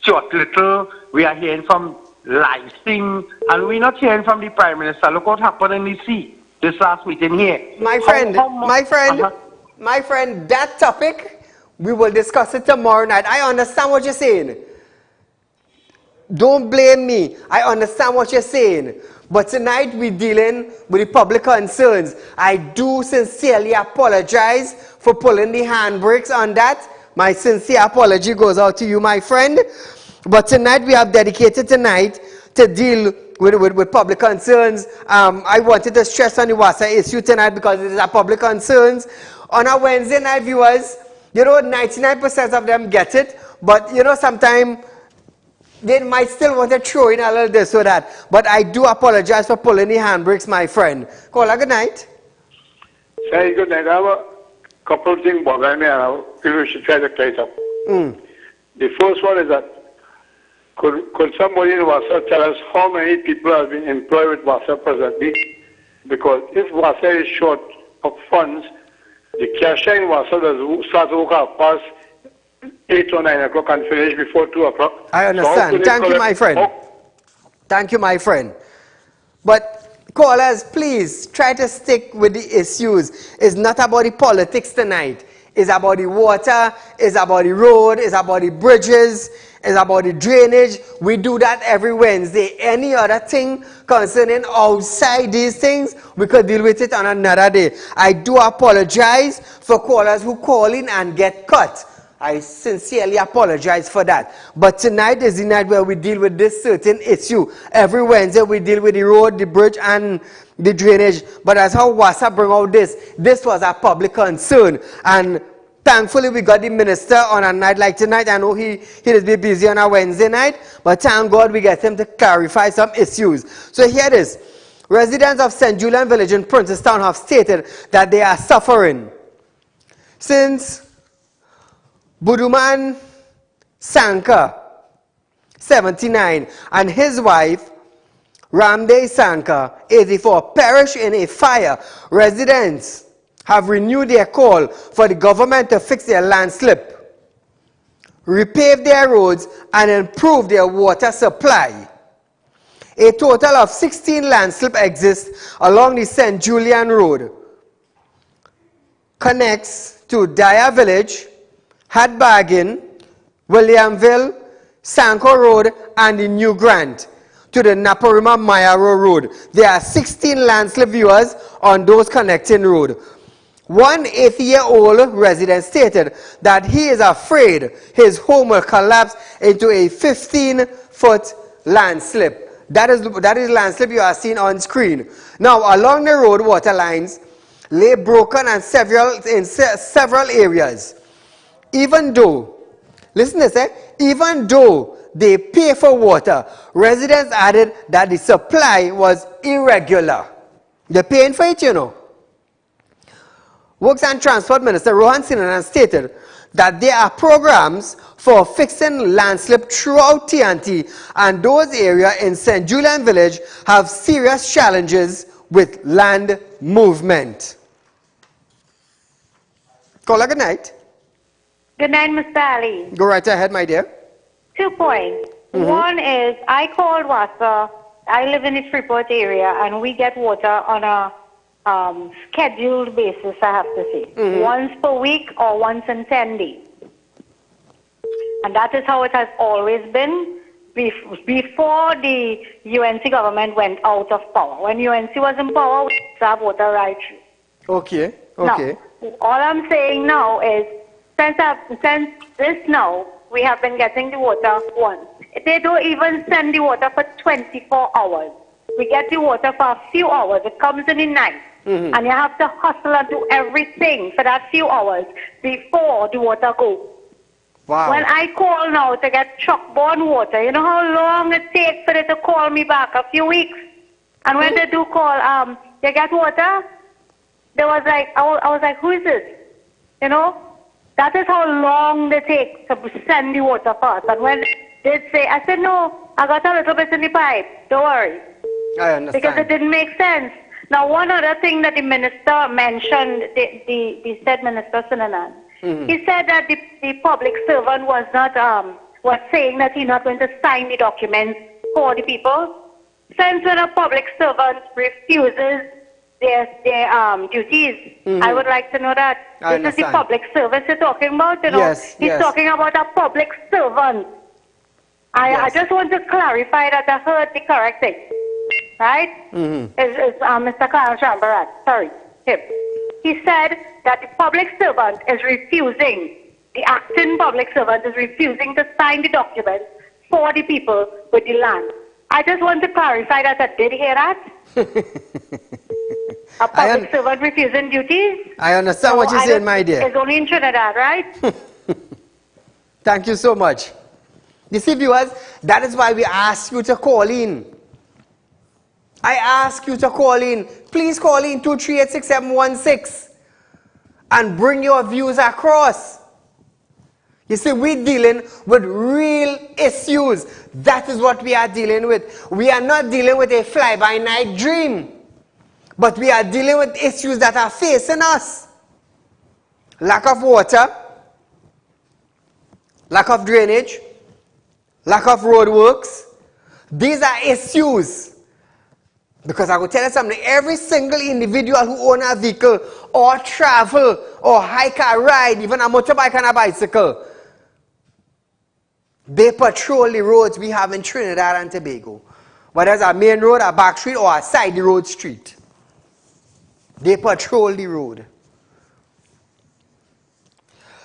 Stuart Little, we are hearing from Lysing, and we're not hearing from the Prime Minister. Look what happened in DC this last meeting here. My friend, that topic, we will discuss it tomorrow night. I understand what you're saying. Don't blame me. I understand what you're saying. But tonight we're dealing with the public concerns. I do sincerely apologize for pulling the handbrakes on that. My sincere apology goes out to you, my friend. But tonight we have dedicated tonight to deal with public concerns. I wanted to stress on the WASA issue tonight because it is a public concerns. On our Wednesday night viewers, 99% of them get it. But sometimes they might still want to throw in a little this or that. But I do apologize for pulling the handbrakes, my friend. Caller, good night. Say good night. I have a couple of things bothering me, and I feel we should try to clear it up. The first one is that could somebody in WASA tell us how many people have been employed with WASA presently? Because if WASA is short of funds, the cashier in WASA does start work at past 8 or 9 o'clock and finish before 2 o'clock. I understand. So thank you, my friend. Thank you, my friend. But callers, please try to stick with the issues. It's not about the politics tonight. It's about the water, it's about the road, it's about the bridges, it's about the drainage. We do that every Wednesday. Any other thing concerning outside these things, we could deal with it on another day. I do apologize for callers who call in and get cut. I sincerely apologize for that. But tonight is the night where we deal with this certain issue. Every Wednesday we deal with the road, the bridge, and the drainage. But as how WASA bring out this was a public concern. And thankfully we got the minister on a night like tonight. I know he will be busy on a Wednesday night. But thank God we get him to clarify some issues. So here it is. Residents of St. Julian Village in Princestown have stated that they are suffering since Buduman Sanka, 79, and his wife, Ramde Sanka, 84, perished in a fire. Residents have renewed their call for the government to fix their landslip, repave their roads, and improve their water supply. A total of 16 landslip exists along the St. Julian Road. Connects to Daya Village, Hadbargain, Williamville, Sanko Road, and the New Grant to the Naparima Mayaro Road. There are 16 landslip viewers on those connecting road. One 80-year-old resident stated that he is afraid his home will collapse into a 15-foot landslip. That is landslip you are seeing on screen. Now, along the road, water lines lay broken in several areas. Even though, listen to this, even though they pay for water, residents added that the supply was irregular. They're paying for it, Works and Transport Minister Rohan Sinanan stated that there are programs for fixing landslip throughout TNT, and those areas in St. Julian Village have serious challenges with land movement. Caller, good night. Good night, Mr. Ali. Go right ahead, my dear. 2 points. One is, I called WASA. I live in the Freeport area, and we get water on a scheduled basis, I have to say. Once per week or once in 10 days. And that is how it has always been before the UNC government went out of power. When UNC was in power, we have water right through. Okay, okay. Now, all I'm saying now is, since this now, we have been getting the water once. They don't even send the water for 24 hours. We get the water for a few hours. It comes in the night. And you have to hustle and do everything for that few hours before the water goes. Wow. When I call now to get truck-borne water, you know how long it takes for them to call me back? A few weeks. And when they do call, you get water? They was like, I was like, who is this? You know? That is how long they take to send the water for us. And when they say, I said, no, I got a little bit in the pipe. Don't worry. I understand. Because it didn't make sense. Now, one other thing that the minister mentioned, the said Minister Sinanan, he said that the public servant was not, was saying that he's not going to sign the documents for the people. Since when a public servant refuses their duties, I would like to know that. This is the public service you're talking about, you know. Yes, he's talking about a public servant. I just want to clarify that I heard the correct thing. Right? It's Mr. Clarence Rambarat. Sorry, him. He said that the public servant is refusing, the acting public servant is refusing to sign the documents for the people with the land. I just want to clarify that I did hear that. A public servant refusing duties. I understand what you're saying, my dear. It's only in Trinidad, right? Thank you so much. You see, viewers, that is why we ask you to call in. I ask you to call in. Please call in 238-6716 and bring your views across. You see, we're dealing with real issues. That is what we are dealing with. We are not dealing with a fly-by-night dream, but we are dealing with issues that are facing us. Lack of water, lack of drainage, lack of roadworks. These are issues. Because I will tell you something, every single individual who owns a vehicle or travel or hike or ride, even a motorbike and a bicycle, they patrol the roads we have in Trinidad and Tobago. Whether it's a main road, a back street, or a side road street. They patrol the road.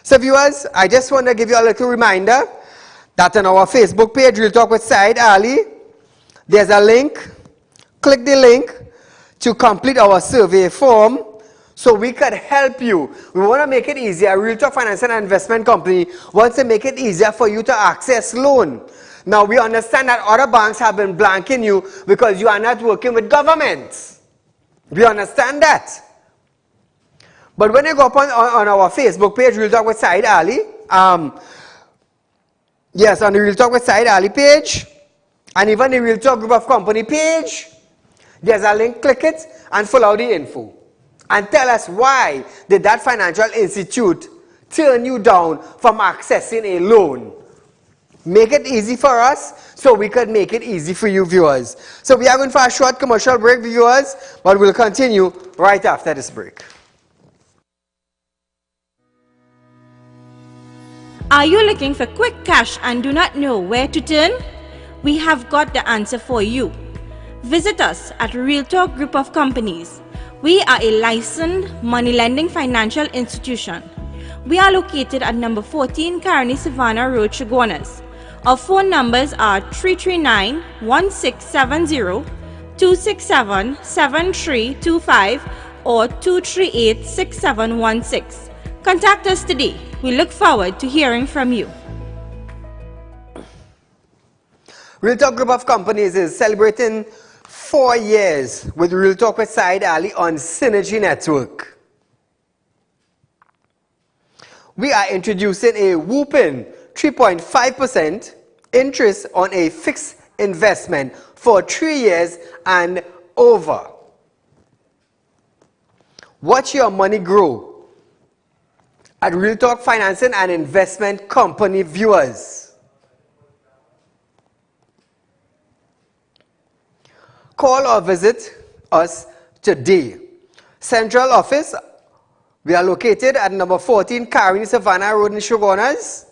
So viewers, I just want to give you a little reminder that on our Facebook page, Real Talk with Saieed Ali, there's a link. Click the link to complete our survey form so we could help you. We want to make it easier. Real Talk Finance and Investment Company wants to make it easier for you to access loan. Now we understand that other banks have been blanking you because you are not working with governments. We understand that. But when you go up on our Facebook page, Real Talk with Saieed Ali, yes, on the Real Talk with Saieed Ali page, and even the Real Talk Group of Company page, there's a link, click it, and fill out the info. And tell us why did that financial institute turn you down from accessing a loan. Make it easy for us so we could make it easy for you viewers. So we are going for a short commercial break, viewers, but we'll continue right after this break. Are you looking for quick cash and do not know where to turn? We have got the answer for you. Visit us at Real Talk Group of Companies. We are a licensed money lending financial institution. We are located at number 14 Caroni Savannah Road, Chaguanas. Our phone numbers are 339-1670, 267-7325 or 238-6716. Contact us today. We look forward to hearing from you. Real Talk Group of Companies is celebrating 4 years with Real Talk with Saieed Ali on Synergy Network. We are introducing a whooping 3.5% interest on a fixed investment for 3 years and over. Watch your money grow at Real Talk Financing and Investment Company viewers. Call or visit us today. Central office, we are located at number 14 Caroni Savannah Road in Chaguanas.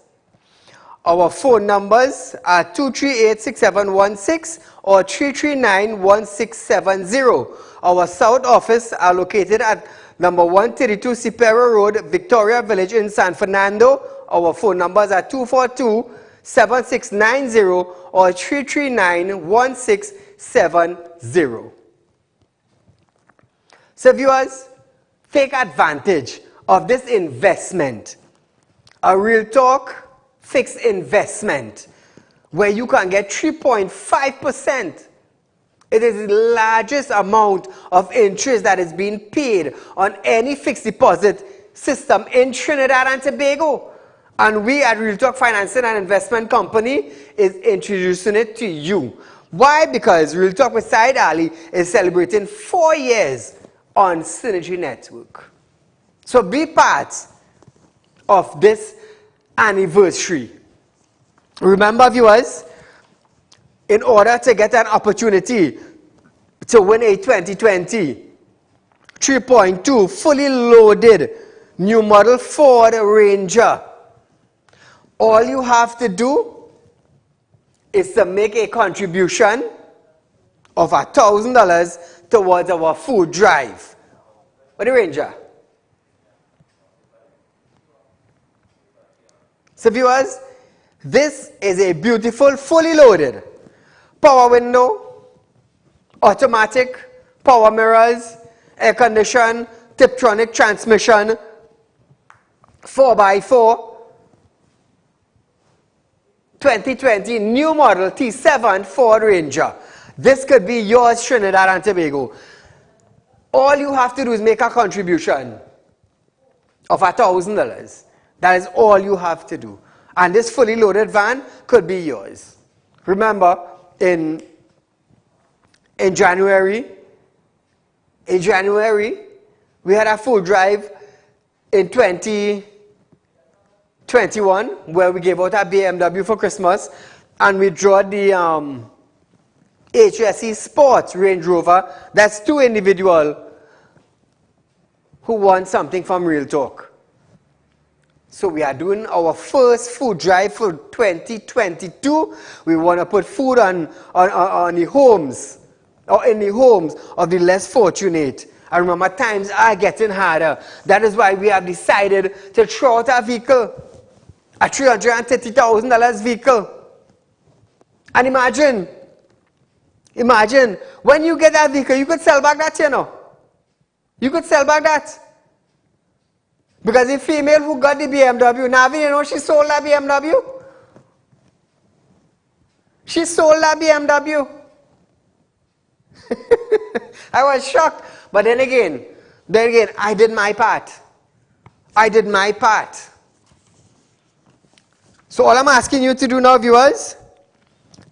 Our phone numbers are 238-6716 or 339-1670. Our south office are located at number 132 Sipera Road, Victoria Village in San Fernando. Our phone numbers are 242-7690 or 339-1670. So viewers, take advantage of this investment. A Real Talk fixed investment where you can get 3.5%. It is the largest amount of interest that is being paid on any fixed deposit system in Trinidad and Tobago. And we at Real Talk Financing and Investment Company is introducing it to you. Why? Because Real Talk with Saieed Ali is celebrating 4 years on Synergy Network. So be part of this anniversary. Remember viewers, in order to get an opportunity to win a 2020 3.2 fully loaded new model Ford Ranger, all you have to do is to make a contribution of $1,000 towards our food drive. What the Ranger? So viewers, this is a beautiful, fully loaded power window, automatic, power mirrors, air condition, Tiptronic transmission, 4x4, 2020 new model T7 Ford Ranger. This could be yours, Trinidad and Tobago. All you have to do is make a contribution of $1,000. That is all you have to do. And this fully loaded van could be yours. Remember, in January, we had a full drive in 2021 where we gave out a BMW for Christmas, and we draw the HSE Sport Range Rover. That's 2 individuals who want something from Real Talk. So we are doing our first food drive for 2022. We want to put food on the homes, or in the homes of the less fortunate. I remember times are getting harder. That is why we have decided to throw out a vehicle, a $330,000 vehicle. And imagine, when you get that vehicle, you could sell back that, you know. You could sell back that. Because the female who got the BMW, Navi, you know, she sold that BMW. She sold that BMW. I was shocked. But then again, I did my part. So all I'm asking you to do now, viewers,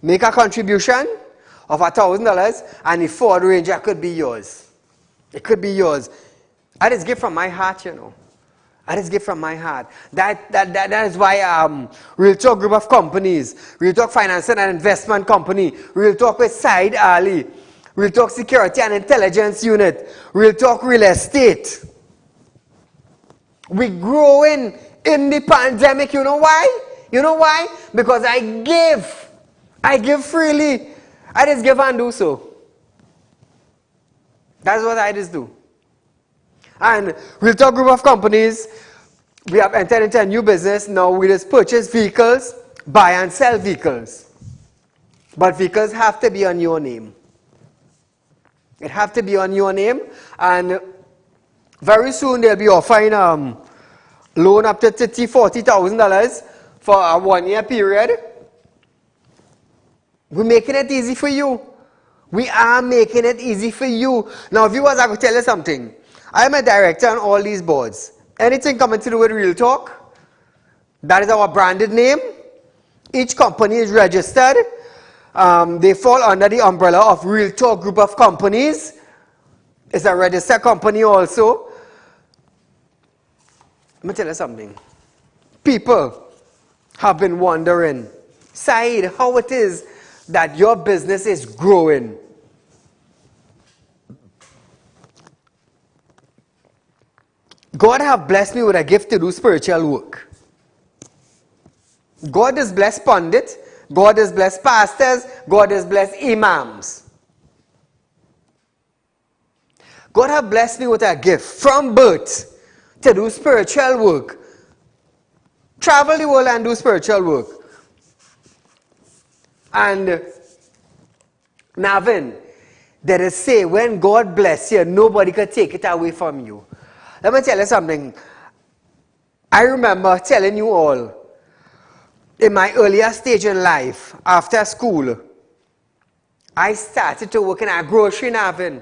make a contribution of $1,000 and the Ford Ranger could be yours. It could be yours. That is a gift from my heart, you know. That is a gift from my heart. That is why Real Talk Group of Companies, Real Talk Financing and Investment Company, Real Talk with Saieed Ali, Real Talk Security and Intelligence Unit, Real Talk Real Estate. We're growing in the pandemic. You know why? You know why? Because I give. I give freely. I just give and do so. That's what I just do. And Real Talk Group of Companies, we have entered into a new business. Now we just purchase vehicles, buy and sell vehicles. But vehicles have to be on your name. It have to be on your name. And very soon they'll be offering loan up to $30,000, $40,000 for a 1-year period. We're making it easy for you. We are making it easy for you. Now viewers, I will tell you something. I am a director on all these boards. Anything coming to do with Real Talk, that is our branded name. Each company is registered. They fall under the umbrella of Real Talk Group of Companies. It's a registered company also. Let me tell you something. People have been wondering, Saieed, how it is that your business is growing. God have blessed me with a gift to do spiritual work. God has blessed pundits, God has blessed pastors, God has blessed imams. God have blessed me with a gift from birth to do spiritual work. Travel the world and do spiritual work. And Navin, there is say, when God bless you, nobody can take it away from you. Let me tell you something. I remember telling you all, in my earlier stage in life, after school, I started to work in a grocery, Navin.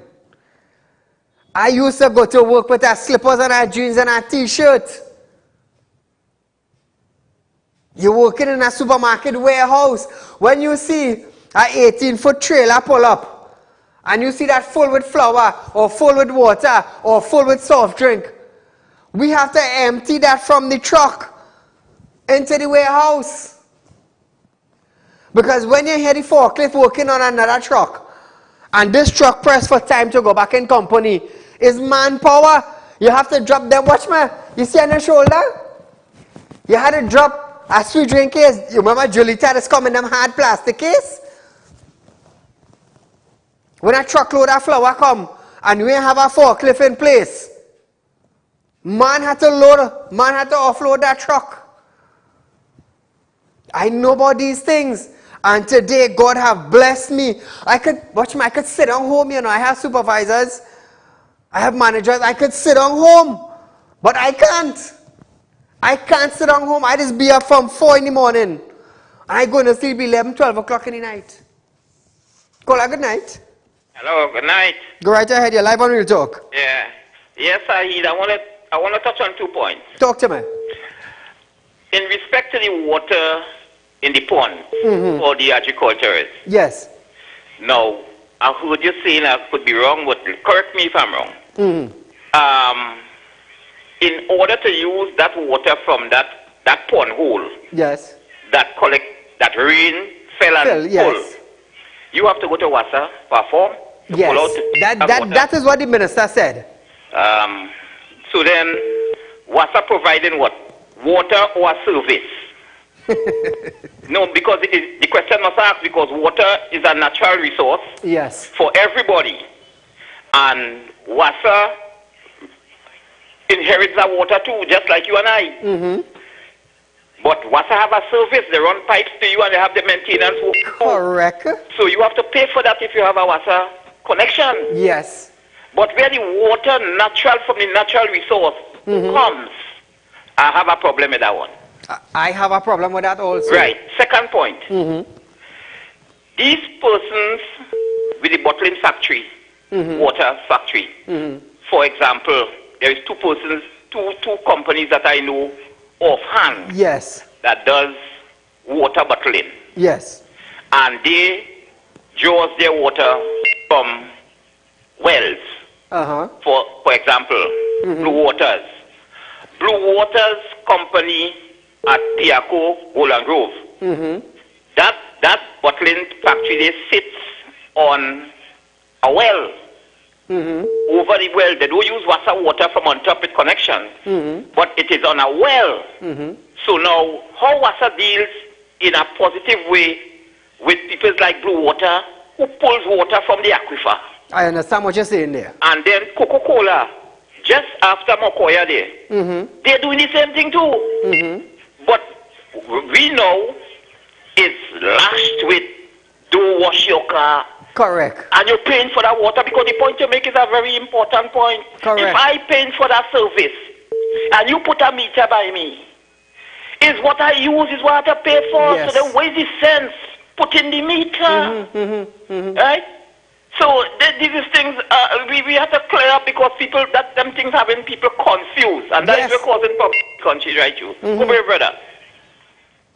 I used to go to work with a slippers and a jeans and a t-shirt. You're working in a supermarket warehouse. When you see an 18-foot trailer pull up, and you see that full with flour, or full with water, or full with soft drink, we have to empty that from the truck into the warehouse. Because when you hear the forklift working on another truck, and this truck press for time to go back in company, is manpower. You have to drop them. Watch me. You see on the shoulder? You had to drop a sweet drink case. You remember Julita is coming in them hard plastic case? When a truckload of flour come, and we have a forklift in place, man had to offload that truck. I know about these things. And today, God have blessed me. I could sit down home, you know. I have supervisors. I have managers. I could sit down home. But I can't. I can't sit down home. I just be up from 4 in the morning. And I go to sleep 11, 12 o'clock in the night. Kola, good night. Hello, good night. Go right ahead. You're live on Real Talk. Yeah. Yes, Saeed. I want to touch on 2 points. Talk to me. In respect to the water in the pond for the agriculturists. Yes. Now, I heard you saying I could be wrong, but correct me if I'm wrong. In order to use that water from that pond hole, yes, that rain fell and yes, pull, you have to go to WASA for a form to pull out that is what the minister said. So then, WASA providing what? Water or service? No, because the question must ask, because water is a natural resource, yes, for everybody, and WASA inherits that water too, just like you and I. But WASA have a service; they run pipes to you and they have the maintenance. Correct. So you have to pay for that if you have a WASA connection. Yes. But where the water natural from the natural resource comes, I have a problem with that one. I have a problem with that also. Right. Second point. These persons with the bottling factory, water factory, for example, there is 2 persons, two companies that I know offhand. Yes. That does water bottling. Yes. And they draws their water from wells. For example, Blue Waters. Blue Waters company at Piaco, Golden Grove. That bottling factory, they sits on a well. Over the well, they don't use water from on top with connection, but it is on a well. So now, how WASA deals in a positive way with people like Blue Water, who pulls water from the aquifer. I understand what you're saying there. And then Coca-Cola, just after Mokoya there, they're doing the same thing too. But we know it's lashed with don't wash your car. Correct. And you're paying for that water, because the point you make is a very important point. Correct. If I paying for that service and you put a meter by me, is what I use is what I pay for. Yes. So then where's the sense put in the meter? Right? So these things we have to clear up, because people them things having people confused, and that is what causing problems in the country, right? You, come here, brother.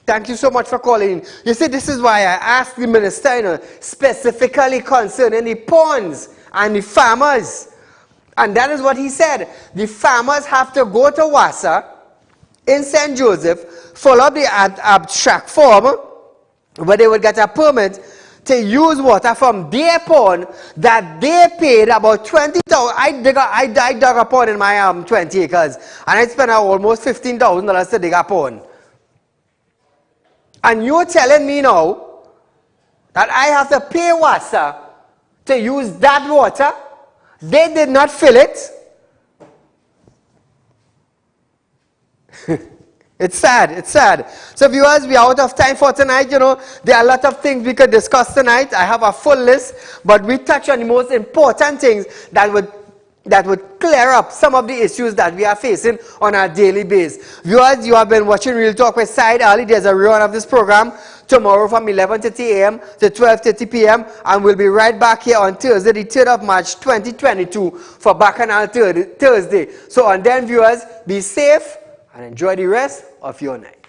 Thank you so much for calling. You see, this is why I asked the minister, you know, specifically concerning the ponds and the farmers. And that is what he said. The farmers have to go to WASA in St. Joseph, fill up the abstract form, where they will get a permit to use water from their pond that they paid about 20,000. I dug a pond in my 20 acres, and I spent almost $15,000 to dig a pond. And you're telling me now that I have to pay WASA to use that water They did not fill it. It's sad, it's sad. So viewers, we are out of time for tonight. You know, there are a lot of things we could discuss tonight. I have a full list, but we touch on the most important things that would clear up some of the issues that we are facing on a daily basis. Viewers, you have been watching Real Talk with Saieed Ali. There's a rerun of this program tomorrow from 11:30 a.m. to 12:30 p.m. and we'll be right back here on Thursday, the 3rd of March 2022 for Bacchanal Thursday. So on then, viewers, be safe and enjoy the rest of your night.